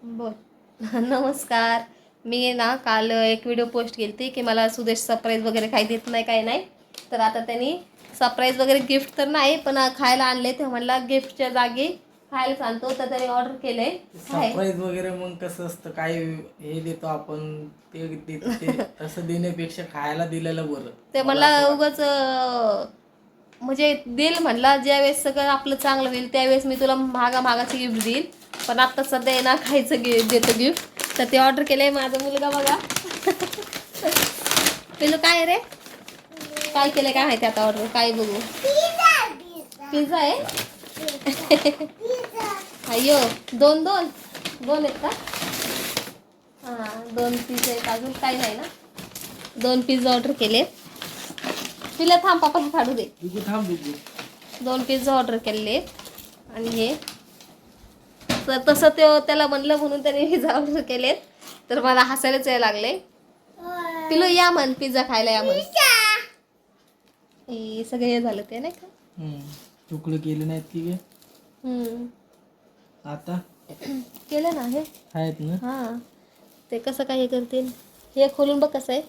बोल. नमस्कार. मी ना काल एक व्हिडिओ पोस्ट केली होती की मला सुदेश सरप्राईज वगैरे काही देत नाही, काही नाही. तर आता त्यांनी सरप्राईज वगैरे गिफ्ट तर नाही, पण खायला आणले. ते म्हणला गिफ्टच्या जागी खायला सांगतो, तर त्याने ऑर्डर केले. सरप्राईज वगैरे मग कसं असतं, काय हे देतो आपण ते देतो ते तसं देण्यापेक्षा खायला दिलेलं बरं. ते मला उगाच म्हणजे देईल म्हणला, ज्यावेळेस सगळं आपलं चांगलं होईल त्यावेळेस मी तुला महागाची गिफ्ट देईल. पण आता सध्या आहे ना खायचं देतो गिफ्ट. तर ते ऑर्डर केलंय माझा मुलगा बघा. पिलू काय रे, काय केलंय काय माहिती आता ऑर्डर, काय बघू. पिझ्झा आहे. अय्यो, दोन आहेत का? हां, 2 पिझ्झा आहेत. अजून काही नाही ना. 2 पिझ्झा ऑर्डर केले. तिला थांब, पापाला काढू दे. 2 पिझ्झा ऑर्डर केले. आणि हे तर तसं त्याला म्हणलं म्हणून त्याने पिझ्झा ऑर्डर केलेत. तर मला हसायलाच यायला लागले. पिलो या म्हण, पिझ्झा खायला या म्हण. हे सगळे हे झालं ते नाही का, तुकडे केले नाहीत की आता केलं ना हे आहेत ना. हां, ते कसं काय हे करतील. हे खोलून बघ कसं आहे.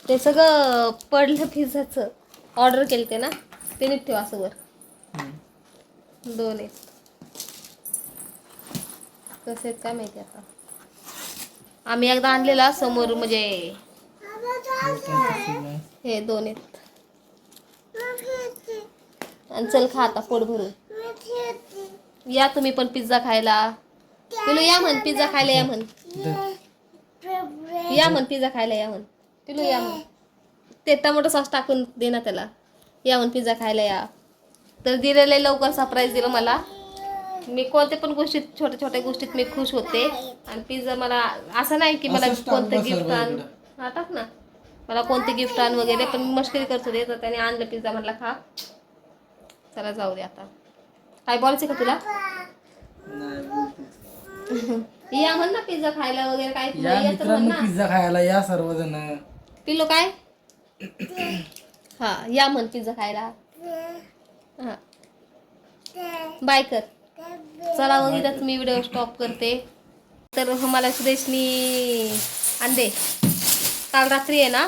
ते सगळं पडलं पिझ्झाचं. ऑर्डर केलं ते ना, ते नीट ठेवा असं वर. 2 आहेत. कसे आहेत काय माहिती आता. आम्ही एकदा आणलेला समोर, म्हणजे हे 2 आहेत. आणि चल खा आता पोट भरून. या तुम्ही पण पिझ्झा खायला. पिलू या म्हण, पिझ्झा खायला या म्हण. या म्हण, पिझ्झा खायला या म्हण. पिलू या म्हण. ते टोमॅटो सॉस टाकून दे ना त्याला. या म्हण, पिझ्झा खायला या. तर दिलेलं लवकर सरप्राईज दिलं मला. मी कोणत्या पण गोष्टीत, छोट्या छोट्या गोष्टीत मी खुश होते. आणि पिझ्झा मला असं नाही की मला कोणतं गिफ्ट आण, टाक ना, मला कोणते गिफ्ट आण वगैरे, पण मी मस्करी करत होते. तर त्याने आणलं पिझ्झा, म्हणला खा. चला जाऊ दे आता. काय बोलायचं का तुला? या म्हण ना पिझ्झा खायला वगैरे. काय पिझ्झा खायला या सर्वजण. पिलो काय हा या म्हण पिझ्झा खायला. हा बाय कर. चला मग इथंच मी व्हिडिओ स्टॉप करते. तर मला सुदेशनी अंडे काल रात्री आहे ना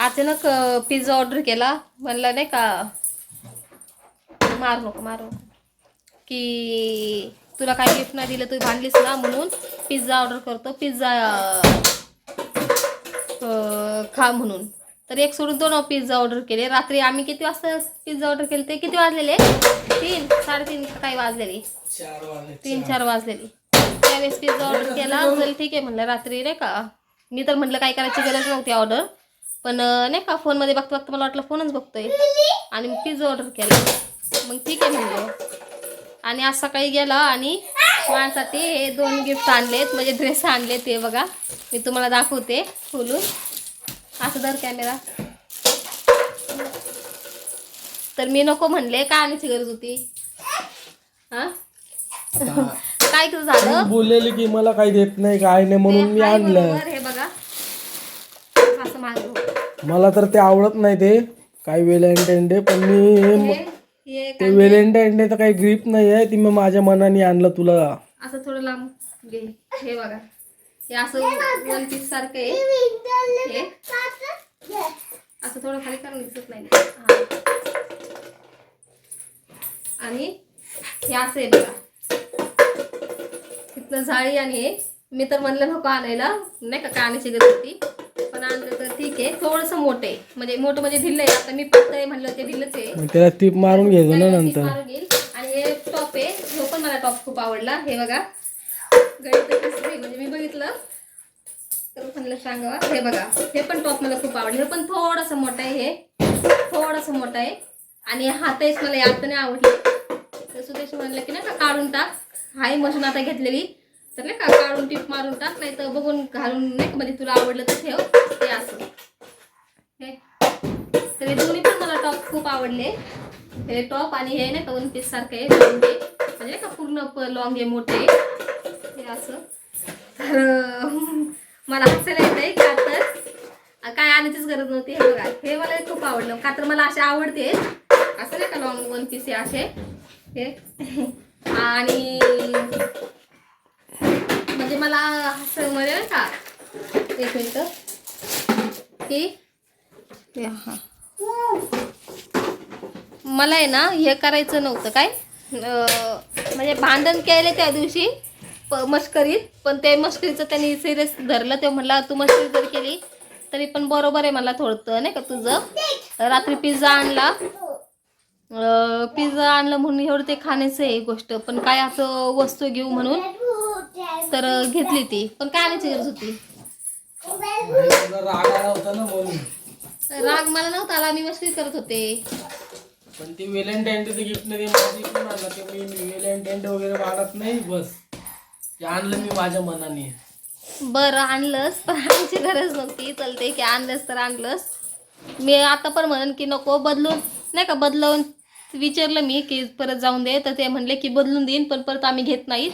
अचानक पिझ्झा ऑर्डर केला. म्हणलं नाही का, मारू की तुला काय गिफ्ट नाही दिलं, तू भांडलीस ना, म्हणून पिझ्झा ऑर्डर करतो, पिझ्झा खा म्हणून. तर एक सोडून 2 पिझ्झा ऑर्डर केले. रात्री आम्ही किती वाजता पिझ्झा ऑर्डर केले ते किती वाजलेले, 3 3:30 काही वाजलेली, 3-4 वाजलेली. त्यावेळेस पिझ्झा ऑर्डर केला. चल ठीक आहे म्हणलं, रात्री नाही का. मी तर म्हटलं काय करायची गरज नव्हती ऑर्डर, पण नाही का फोनमध्ये बघता मला वाटलं फोनच बघतोय, आणि मी पिझ्झा ऑर्डर केला. मग ठीक आहे म्हणलं. आणि आज सकाळी गेला आणि माझ्यासाठी हे 2 गिफ्ट आणलेत, म्हणजे ड्रेस आणले. ते बघा, मी तुम्हाला दाखवते खोलून. असं धर कॅमेरा. तर मी नको म्हणले, काय आणायची गरज होती. हा काय तुझं झालं, बोललेली की मला काही देत नाही, काय नाही, म्हणून मी आणलं. हे बघा असं माझं. मला तर ते आवडत नाही ते काही व्हॅलेंटाईन डे, पण मी ते व्हॅलेंटाईन डे तर काही गिफ्ट नाही आहे, ती मी माझ्या मनाने आणलं तुला. असं थोडं लांब घे. हे बघा, हे असं 1 पीस सारखं आहे. हे असं थोडं खाली करून दिसत नाही. आणि हे असं आहे बघा, तिथलं जाळी. आणि हे मी तर म्हणलं नको आणायला, नाही का, आणायची गरज होती, पण आणलं तर ठीक आहे. थोडंसं मोठं आहे, म्हणजे मोठं म्हणजे ढिल्लं आहे. आता मी पातळ म्हणलं ते ढिल्लंच आहे, त्याला टिप मारून घ्यायचं ना नंतर. आणि हे टॉप आहे, हे पण मला टॉप खूप आवडला. हे बघा म्हणजे मी बघितलं तर म्हणलं सांगावा. हे बघा, हे पण टॉप मला खूप आवडलं. हे पण थोडंसं मोठं आहे, हे थोडंसं मोठं आहे. आणि हाताईच मला यात नाही आवडलं. तर सुदेश म्हणलं की नाही का काढून टाक, हाय मशीन आता घेतलेली, तर नाही का काढून टिप मारून टाक, नाही तर बघून घालून नाही का, म्हणजे तुला आवडलं तर ठेव. ते असं हे. तर हे दोन्ही पण मला टॉप खूप आवडले. हे टॉप आणि हे नाही का 1 पीस सारखं आहे, म्हणजे का पूर्ण लॉंग आहे, मोठे हे असं. तर मला हसायला येत आहे का, तर काय आणायचीच गरज नव्हती. हे बघा, हे मला खूप आवडलं, का तर मला असे आवडते असं नाही का लॉंग 1 पीस आहे असे हे. आणि एक मिनटं की हां मला आहे ना हे करायचं नव्हतं काय म्हणजे भांडण केले त्या दिवशी मस्करीत, पण ते मस्करीचं त्यांनी सिरियस धरलं. ते म्हणला तू मस्करी जर केली तरी पण बरोबर आहे मला थोडं नाही का तुझं. रात्री पिझ्झा आणला म्हणून एवढं ते खाण्याचं आहे गोष्ट, पण काय असं वस्तू घेऊ म्हणून तर घेतली ती, पण काय आणायची गरज होती. राग आला होता ना म्हणून. राग मला नव्हता आला, मी मस्करी करत होते. पण ते व्हॅलेंटाईन डे गिफ्ट नाही माझी पण आणलं ते मी व्हॅलेंटाईन डे वगैरे वाढत नाही, बस ते आणलं मी माझ्या मनाने. बरं आणलंस, पण आणायची गरज नव्हती. चलते की आणलंस तर आणलंस. मी आता पण म्हणन की नको बदलून नाही का, बदलवून विचारलं मी की परत जाऊन दे, तर ते म्हणले की बदलून देईन पण परत आम्ही घेत नाहीत.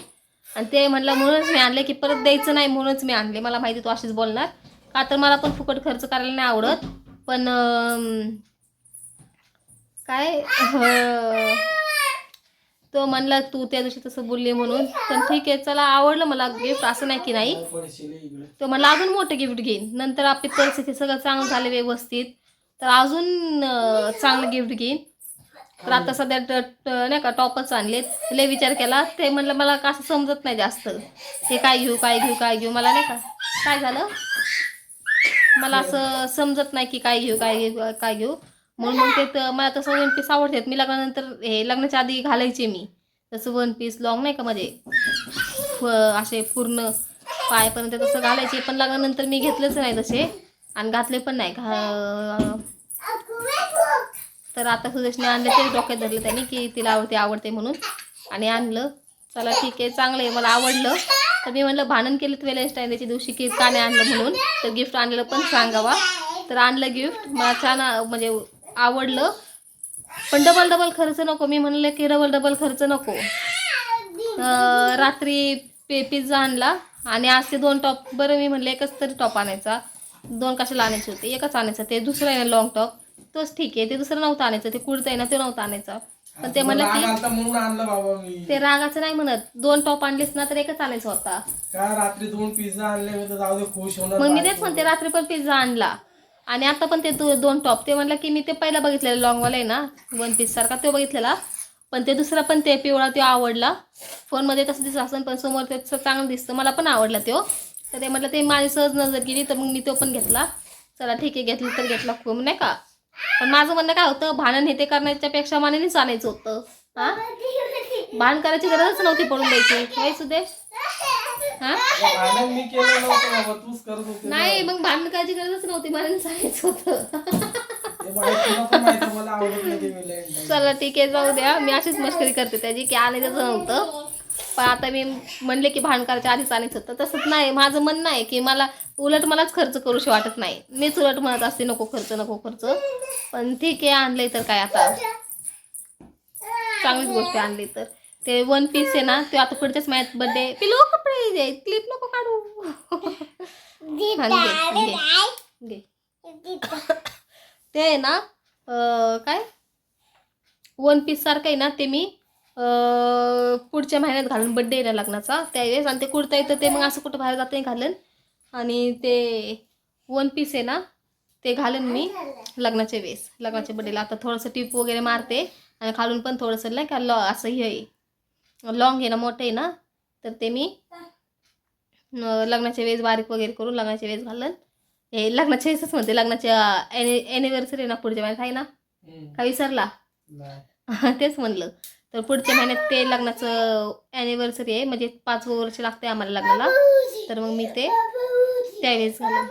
आणि ते म्हणलं म्हणूनच मी आणले की परत द्यायचं नाही म्हणूनच मी आणले. मला माहिती तू अशीच बोलणार का, तर मला पण फुकट खर्च करायला नाही आवडत. पण काय तो म्हणला तू त्या दिवशी तसं बोलली म्हणून, पण ठीक आहे चला आवडलं मला गिफ्ट, असं नाही की नाही. तो म्हणला अजून मोठं गिफ्ट घेईन, नंतर आपली परिस्थिती सगळं चांगलं झालं व्यवस्थित तर अजून चांगलं गिफ्ट घेईन. तर आता सध्या नाही का टॉपच आणलेत. लय विचार केला, ते म्हणलं मला का असं समजत नाही जास्त हे काय घेऊ काय घेऊ काय घेऊ, मला नाही का काय झालं मला असं समजत नाही की काय घेऊ काय घेऊ म्हणून मग ते मला तसं वन पीस आवडतात. मी लग्नानंतर हे लग्नाच्या आधी घालायचे मी तसं वन पीस लॉंग नाही का म्हणजे असे पूर्ण पायापर्यंत तसं घालायचे, पण लग्नानंतर मी घेतलेच नाही तसे आणि घातले पण नाही. तर आता सुदेशने आणले ते डोक्यात धरलं त्याने की तिला आवडते म्हणून आणि आणलं. चला ठीक आहे चांगलं आहे, मला आवडलं. तर मी म्हणलं भांडण केलं तर व्हॅलेंटाईन डेच्या दिवशी की का नाही आणलं म्हणून, तर गिफ्ट आणलेलं पण सांगावा. तर आणलं गिफ्ट, मला छान म्हणजे आवडलं. पण डबल खर्च नको. मी म्हणलं की डबल खर्च नको. रात्री पिझ्झा आणला आणि आज ते 2 टॉप. बरं मी म्हणलं एकच तरी टॉप आणायचा, 2 कशाला आणायचे होते, एकच आणायचं. ते दुसरं आहे ना लॉंग टॉप तोच ठीक आहे, ते दुसरं नव्हतं आणायचं. ते कुर्ता आहे ना ते नव्हतं आणायचं. पण ते म्हणलं की ते रागाचं नाही म्हणत, 2 टॉप आणलेस ना तर एकच आणायचं होता. रात्री 2 पिझ्झा आणले जाऊ दे खुश होणार. मग मी तेच म्हणते, रात्री पण पिझ्झा आणला आणि आता पण ते 2 टॉप. ते म्हणलं की मी ते पहिला बघितलेला लॉंगवाला आहे ना वन पीस सारखा तो बघितलेला, पण ते दुसरा पण ते पिवळा तो आवडला. फोनमध्ये तसं दिसत असं पण समोर त्याचं चांगलं दिसतं, मला पण आवडला तो. तर ते म्हटलं ते माझी सहज नजर गेली तर मग मी तो पण घेतला. चला ठीक आहे घेतलं तर घेतला खूप नाही का. पण माझं म्हणणं काय होतं, भांडण हे ते करण्याच्या पेक्षा मानेनेच आणायचं होतं. हां भांडण करायची गरजच नव्हती पडून द्यायची काय सुदेश. हां नाही मग भांडण करायची गरजच नव्हती, मानेनेच आणायचं होतं. चला ठीक आहे जाऊ द्या, मी अशीच मस्करी करते त्याची की आणायचं नव्हतं. पण आता मी म्हणले की भांडण करायच्या आधीच आणायचं होतं. तसंच नाही, माझं म्हणणं आहे की मला उलट मलाच खर्च करूशी वाटत नाही. मीच उलट म्हणत असते नको खर्च. पण ठीक आहे आणलंय तर काय आता, चांगलीच गोष्ट आणली. तर ते वन पीस आहे ना ते आता पुढच्याच महिन्यात बर्थडे. पिलो कपडे क्लिप नको काढू. ते आहे ना काय वन पीस सारखं आहे ना ते मी पुढच्या महिन्यात घालून बड्डे आहे ना लग्नाचा त्यावेळेस. आणि ते कुर्ता येतं ते मग असं कुठं बाहेर जातं घालन. आणि ते वन पीस आहे ना ते घालन मी लग्नाच्या वेळेस, लग्नाच्या बड्डेला. आता थोडंसं टिप वगैरे मारते आणि खालून पण थोडंसं नाही का असं हे आहे लॉंग आहे ना मोठं आहे ना, तर ते मी लग्नाच्या वेळेस बारीक वगैरे करून लग्नाच्या वेळेस घालन. हे लग्नाच्या वेळेसच म्हणते, लग्नाच्या ॲनिव्हर्सरी ना पुढच्या महिन्यात आहे ना का विसरला. तेच म्हणलं. तर पुढच्या महिन्यात ते लग्नाचं ॲनिव्हर्सरी आहे, म्हणजे 5 वर्ष लागते आम्हाला लग्नाला. तर मग मी ते त्यावेळेस घालून